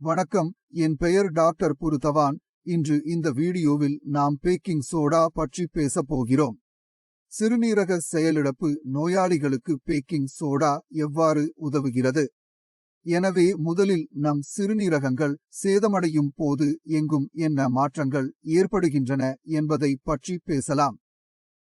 வணக்கம், என் பெயர் டாக்டர் புருதவான். இன்று இந்த வீடியோவில் நாம் பேக்கிங் சோடா பற்றி பேசப் போகிறோம். சிறுநீரக செயலிழப்பு நோயாளிகளுக்கு பேக்கிங் சோடா எவ்வாறு உதவுகிறது? எனவே முதலில் நம் சிறுநீரகங்கள் சேதமடையும் போது எங்கும் என்ன மாற்றங்கள் ஏற்படுகின்றன என்பதை பற்றி பேசலாம்.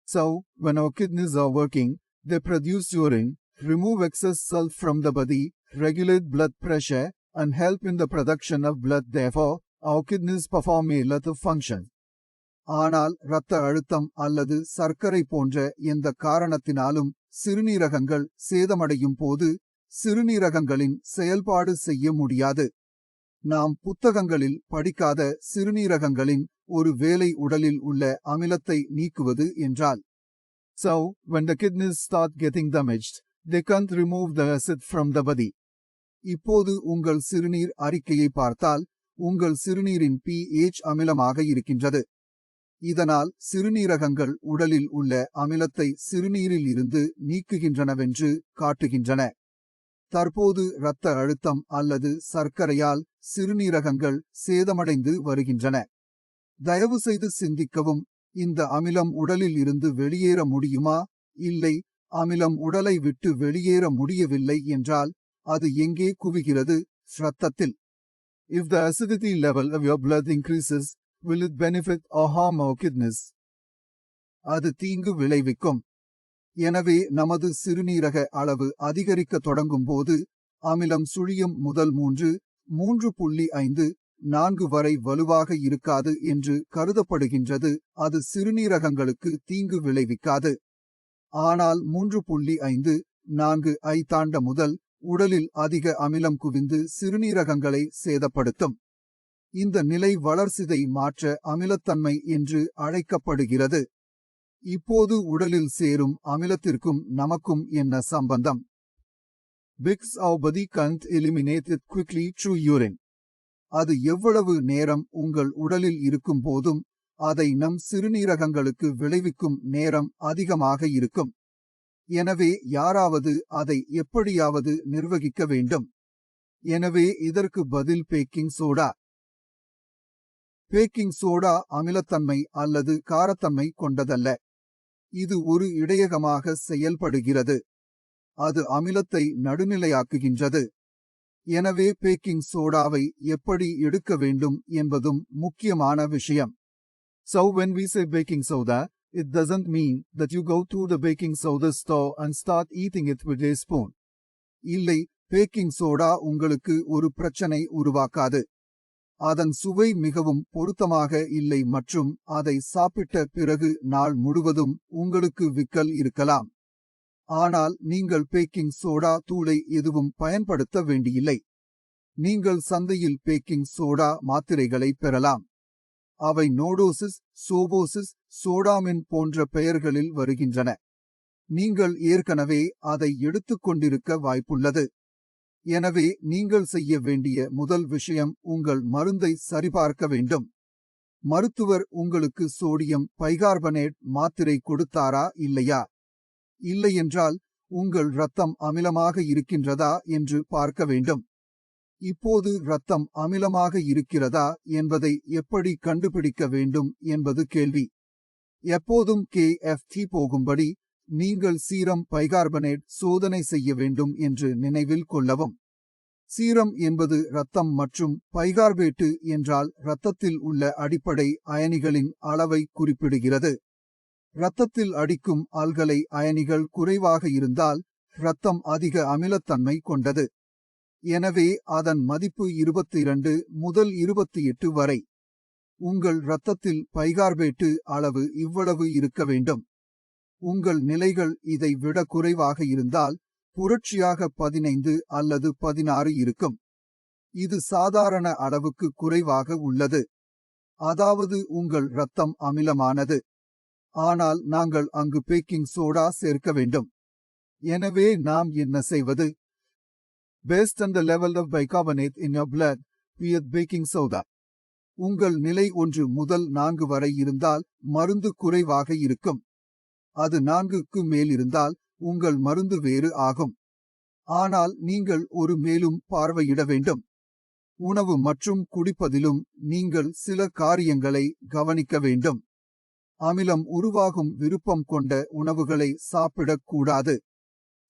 So, when our kidneys are working, they produce urine, remove excess salt from the body, regulate blood pressure, and help in the production of blood. Therefore, our kidneys perform a lot of functions. ஆனால் இரத்த அழுத்தம் அல்லது சர்க்கரை போன்ற எந்த காரணத்தினாலும் சிறுநீரகங்கள் சேதமடையும் போது சிறுநீரகங்களின் செயல்பாடு செய்ய முடியாது. நாம் புத்தகங்களில் படிக்காத சிறுநீரகங்களின் ஒரு வேலை உடலில் உள்ள அமிலத்தை நீக்குவது என்றால். So, when the kidneys start getting damaged, they can't remove the acid from the body. இப்போது உங்கள் சிறுநீர் அறிக்கையை பார்த்தால் உங்கள் சிறுநீரின் pH அமிலமாக இருக்கின்றது. இதனால் சிறுநீரகங்கள் உடலில் உள்ள அமிலத்தை சிறுநீரில் இருந்து நீக்குகின்றனவென்று காட்டுகின்றன. தற்போது இரத்த அழுத்தம் அல்லது சர்க்கரையால் சிறுநீரகங்கள் சேதமடைந்து வருகின்றன. தயவுசெய்து சிந்திக்கவும், இந்த அமிலம் உடலில் இருந்து வெளியேற முடியுமா? இல்லை, அமிலம் உடலை விட்டு வெளியேற முடியவில்லை என்றால் அது எங்கே குவிகிறது? இரத்தத்தில். If the acidity level of your blood increases, will it benefit or harm our kidneys? அது தீங்கு விளைவிக்கும். எனவே நமது சிறுநீரக அளவு அதிகரிக்க தொடங்கும் போது அமிலம் சுழியம் முதல் 3.5 4 வரை வலுவாக இருக்காது என்று கருதப்படுகின்றது. அது சிறுநீரகங்களுக்கு தீங்கு விளைவிக்காது. ஆனால் 3.5 4 ஐ தாண்ட முதல் உடலில் அதிக அமிலம் குவிந்து சிறுநீரகங்களை சேதப்படுத்தும். இந்த நிலை வளர்சிதை மாற்ற அமிலத்தன்மை என்று அழைக்கப்படுகிறது. இப்போது உடலில் சேரும் அமிலத்திற்கும் நமக்கும் என்ன சம்பந்தம்? Because our body can't eliminate it quickly through urine. அது எவ்வளவு நேரம் உங்கள் உடலில் இருக்கும் போதும் அதை நம் சிறுநீரகங்களுக்கு விளைவிக்கும் நேரம் அதிகமாக இருக்கும். எனவே யாராவது அதை எப்படியாவது நிர்வகிக்க வேண்டும். எனவே இதற்கு பதில் பேக்கிங் சோடா. பேக்கிங் சோடா அமிலத்தன்மை அல்லது காரத்தன்மை கொண்டதல்ல. இது ஒரு இடையகமாக செயல்படுகிறது. அது அமிலத்தை நடுநிலையாக்குகின்றது. எனவே பேக்கிங் சோடாவை எப்படி எடுக்க வேண்டும் என்பதும் முக்கியமான விஷயம். So when we say baking soda, it doesn't mean that you go to the baking soda store and start eating it with a spoon. இல்லை, பேக்கிங் சோடா உங்களுக்கு ஒரு பிரச்சனை உருவாக்காது. அதன் சுவை மிகவும் பொருத்தமாக இல்லை மற்றும் அதை சாப்பிட்ட பிறகு நாள் முழுவதும் உங்களுக்கு விக்கல் இருக்கலாம். ஆனால் நீங்கள் பேக்கிங் சோடா தூளை எதுவும் பயன்படுத்த வேண்டியில்லை. நீங்கள் சந்தையில் பேக்கிங் சோடா மாத்திரைகளை பெறலாம். அவை நோடோசிஸ், சோபோசிஸ், சோடாமின் போன்ற பெயர்களில் வருகின்றன. நீங்கள் ஏற்கனவே அதை எடுத்துக்கொண்டிருக்க வாய்ப்புள்ளது. எனவே நீங்கள் செய்ய வேண்டிய முதல் விஷயம் உங்கள் மருந்தை சரிபார்க்க வேண்டும். மருத்துவர் உங்களுக்கு சோடியம் பைகார்பனேட் மாத்திரை கொடுத்தாரா இல்லையா? இல்லையென்றால் உங்கள் இரத்தம் அமிலமாக இருக்கின்றதா என்று பார்க்க வேண்டும். இப்போது இரத்தம் அமிலமாக இருக்கிறதா என்பதை எப்படி கண்டுபிடிக்க வேண்டும் என்பது கேள்வி. எப்போதும் KFT போகும்படி நீங்கள் சீரம் பைகார்பனேட் சோதனை செய்ய வேண்டும் என்று நினைவில் கொள்ளவும். சீரம் என்பது இரத்தம் மற்றும் பைகார்பேட்டு என்றால் இரத்தத்தில் உள்ள அடிப்படை அயனிகளின் அளவை குறிப்பிடுகிறது. இரத்தத்தில் அடிக்கும் ஆல்கலை அயனிகள் குறைவாக இருந்தால் இரத்தம் அதிக அமிலத்தன்மை கொண்டது. எனவே அதன் மதிப்பு 22 முதல் 28 வரை. உங்கள் இரத்தத்தில் பைகார்பேட்டு அளவு இவ்வளவு இருக்க வேண்டும். உங்கள் நிலைகள் இதை விட குறைவாக இருந்தால் புரட்சியாக 15 அல்லது 16 இருக்கும். இது சாதாரண அளவுக்கு குறைவாக உள்ளது. அதாவது உங்கள் இரத்தம் அமிலமானது. ஆனால் நாங்கள் அங்கு பேக்கிங் சோடா சேர்க்க வேண்டும். எனவே நாம் என்ன செய்வது? Based on the level of bicarbonate in your blood, we add baking soda. உங்கள் நிலை 1 முதல் 4 வரை இருந்தால் மருந்து குறைவாக இருக்கும். அது 4க்கு மேல் இருந்தால் உங்கள் மருந்து வேறு ஆகும். ஆனால் நீங்கள் ஒரு மேலும் பார்வையிட வேண்டும். உணவு மற்றும் குடிப்பதிலும் நீங்கள் சில காரியங்களை கவனிக்க வேண்டும். அமிலம் உருவாகும் விருப்பம் கொண்ட உணவுகளை சாப்பிடக்கூடாது.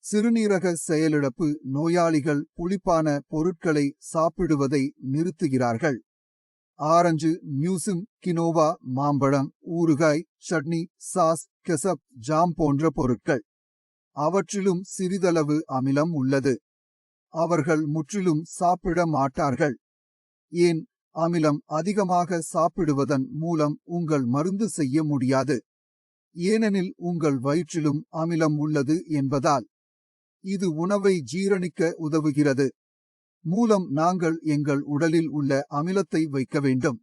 சிறுநீரக செயலிழப்பு நோயாளிகள் புளிப்பான பொருட்களை சாப்பிடுவதை நிறுத்துகிறார்கள். ஆரஞ்சு, மியூசிம், கினோவா, மாம்பழம், ஊறுகாய், சட்னி, சாஸ், கெசப், ஜாம் போன்ற பொருட்கள். அவற்றிலும் சிறிதளவு அமிலம் உள்ளது. அவர்கள் முற்றிலும் சாப்பிட மாட்டார்கள். ஏன்? அமிலம் அதிகமாக சாப்பிடுவதன் மூலம் உங்கள் மருந்து செய்ய முடியாது. ஏனெனில் உங்கள் வயிற்றிலும் அமிலம் உள்ளது என்பதால். இது உணவை ஜீரணிக்க உதவுகிறது. மூலம் நாங்கள் எங்கள் உடலில் உள்ள அமிலத்தை வைக்க வேண்டும்.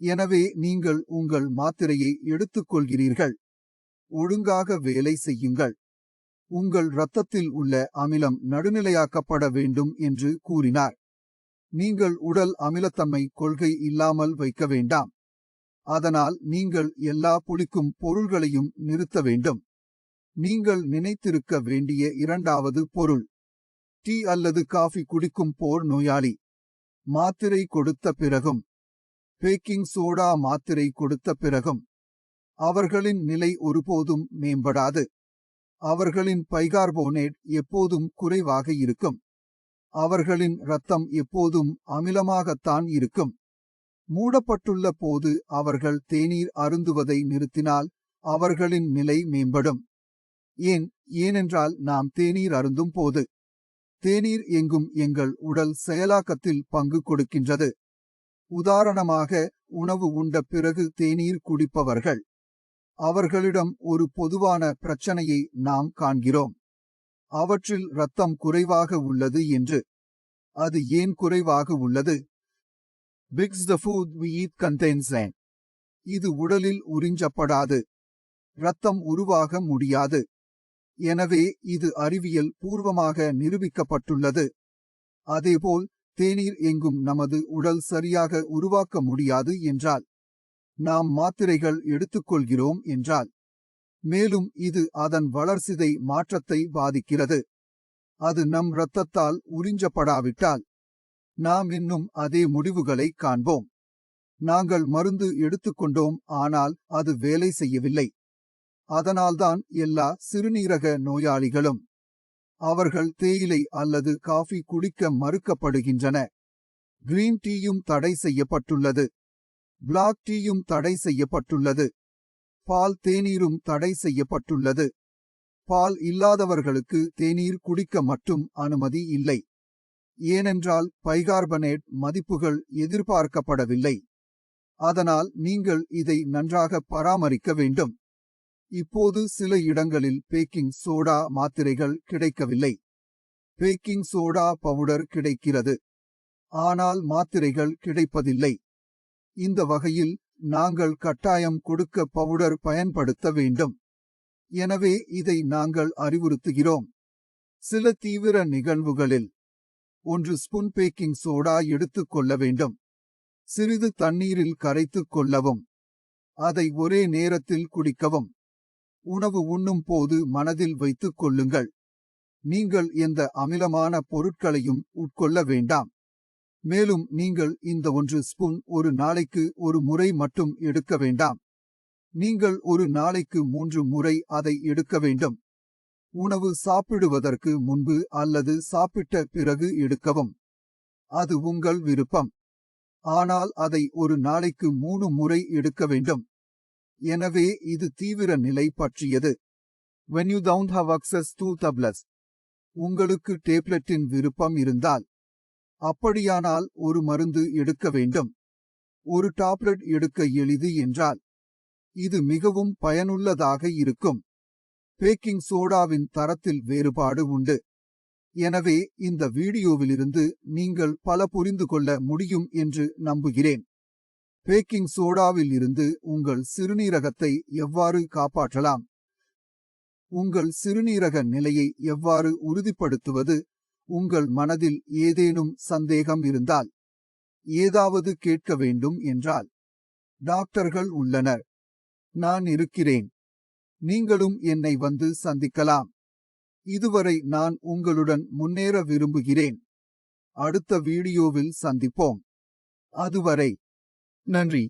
எனவே நீங்கள் உங்கள் மாத்திரையை எடுத்துக்கொள்கிறீர்கள். ஒழுங்காக வேலை செய்யுங்கள். உங்கள் இரத்தத்தில் உள்ள அமிலம் நடுநிலையாக்கப்பட வேண்டும் என்று கூறினார். நீங்கள் உடல் அமிலத்தன்மை கொள்கை இல்லாமல் வைக்க வேண்டாம். அதனால் நீங்கள் எல்லா புளிக்கும் பொருள்களையும் நிறுத்த வேண்டும். நீங்கள் நினைத்திருக்க வேண்டிய இரண்டாவது பொருள். டீ அல்லது காஃபி குடிக்கும் போர் நோயாளி. மாத்திரை கொடுத்த பிறகும், பேக்கிங் சோடா மாத்திரை கொடுத்த பிறகும் அவர்களின் நிலை ஒருபோதும் மேம்படாது. அவர்களின் பைகார்போனேட் எப்போதும் குறைவாக இருக்கும். அவர்களின் இரத்தம் எப்போதும் அமிலமாகத்தான் இருக்கும். மூடப்பட்டுள்ள போது அவர்கள் தேநீர் அருந்துவதை நிறுத்தினால் அவர்களின் நிலை மேம்படும். ஏனென்றால் நாம் தேநீர் அருந்தும் போது தேநீர் எங்கும் எங்கள் உடல் செயலாக்கத்தில் பங்கு கொடுக்கின்றது. உதாரணமாக, உணவு உண்ட பிறகு தேநீர் குடிப்பவர்கள். அவர்களிடம் ஒரு பொதுவான பிரச்சனையை நாம் காண்கிறோம். அவற்றில் இரத்தம் குறைவாக உள்ளது என்று. அது ஏன் குறைவாக உள்ளது? Because the food we eat contains sand. இது உடலில் உறிஞ்சப்படாது. இரத்தம் உருவாக முடியாது. எனவே இது அறிவியல் பூர்வமாக நிரூபிக்கப்பட்டுள்ளது. அதேபோல் தேநீர் எங்கும் நமது உடல் சரியாக உருவாக்க முடியாது என்றால், நாம் மாத்திரைகள் எடுத்துக்கொள்கிறோம் என்றால், மேலும் இது அதன் வளர்சிதை மாற்றத்தை பாதிக்கிறது. அது நம் இரத்தத்தால் உறிஞ்சப்படாவிட்டால் நாம் இன்னும் அதே முடிவுகளை காண்போம். நாங்கள் மருந்து எடுத்துக்கொண்டோம், ஆனால் அது வேலை செய்யவில்லை. அதனால்தான் எல்லா சிறுநீரக நோயாளிகளும் அவர்கள் தேயிலை அல்லது காஃபி குடிக்க மறுக்கப்படுகின்றன. கிரீன் டீயும் தடை செய்யப்பட்டுள்ளது. பிளாக் டீயும் தடை செய்யப்பட்டுள்ளது. பால் தேநீரும் தடை செய்யப்பட்டுள்ளது. பால் இல்லாதவர்களுக்கு தேநீர் குடிக்க மட்டும் அனுமதி இல்லை. ஏனென்றால் பைகார்பனேட் மதிப்புகள் எதிர்பார்க்கப்படவில்லை. அதனால் நீங்கள் இதை நன்றாக பராமரிக்க வேண்டும். இப்போது சில இடங்களில் பேக்கிங் சோடா மாத்திரைகள் கிடைக்கவில்லை. பேக்கிங் சோடா பவுடர் கிடைக்கிறது. ஆனால் மாத்திரைகள் கிடைப்பதில்லை. இந்த வகையில் நாங்கள் கட்டாயம் கொடுக்க பவுடர் பயன்படுத்த வேண்டும். எனவே இதை நாங்கள் அறிவுறுத்துகிறோம். சில தீவிர நிகழ்வுகளில் 1 ஸ்பூன் பேக்கிங் சோடா எடுத்துக் கொள்ள வேண்டும். சிறிது தண்ணீரில் கரைத்துக் கொள்ளவும். அதை ஒரே நேரத்தில் குடிக்கவும். உணவு உண்ணும் போது மனதில் வைத்துக் கொள்ளுங்கள். நீங்கள் எந்த அமிலமான பொருட்களையும் உட்கொள்ள வேண்டாம். மேலும் நீங்கள் இந்த 1 ஸ்பூன் ஒரு நாளைக்கு ஒரு முறை மட்டும் எடுக்க வேண்டாம். நீங்கள் ஒரு நாளைக்கு 3 முறை அதை எடுக்க வேண்டும். உணவு சாப்பிடுவதற்கு முன்பு அல்லது சாப்பிட்ட பிறகு எடுக்கவும். அது உங்கள் விருப்பம். ஆனால் அதை ஒரு நாளைக்கு 3 முறை எடுக்க வேண்டும். எனவே இது தீவிர நிலை பற்றியது. When you don't have access to tablets. உங்களுக்கு டேப்லெட்டின் விருப்பம் இருந்தால், அப்படியானால் ஒரு மருந்து எடுக்க வேண்டும். ஒரு டாப்லெட் எடுக்க எளிது என்றால், இது மிகவும் பயனுள்ளதாக இருக்கும். பேக்கிங் சோடாவின் தரத்தில் வேறுபாடு உண்டு. எனவே இந்த வீடியோவிலிருந்து நீங்கள் பல புரிந்து கொள்ள முடியும் என்று நம்புகிறேன். பேக்கிங் சோடாவில் இருந்து உங்கள் சிறுநீரகத்தை எவ்வாறு காப்பாற்றலாம்? உங்கள் சிறுநீரக நிலையை எவ்வாறு உறுதிப்படுத்துவது? உங்கள் மனதில் ஏதேனும் சந்தேகம் இருந்தால், ஏதாவது கேட்க வேண்டும் என்றால், டாக்டர்கள் உள்ளனர். நான் இருக்கிறேன். நீங்களும் என்னை வந்து சந்திக்கலாம். இதுவரை நான் உங்களுடன் முன்னேற விரும்புகிறேன். அடுத்த வீடியோவில் சந்திப்போம். அதுவரை நன்றி.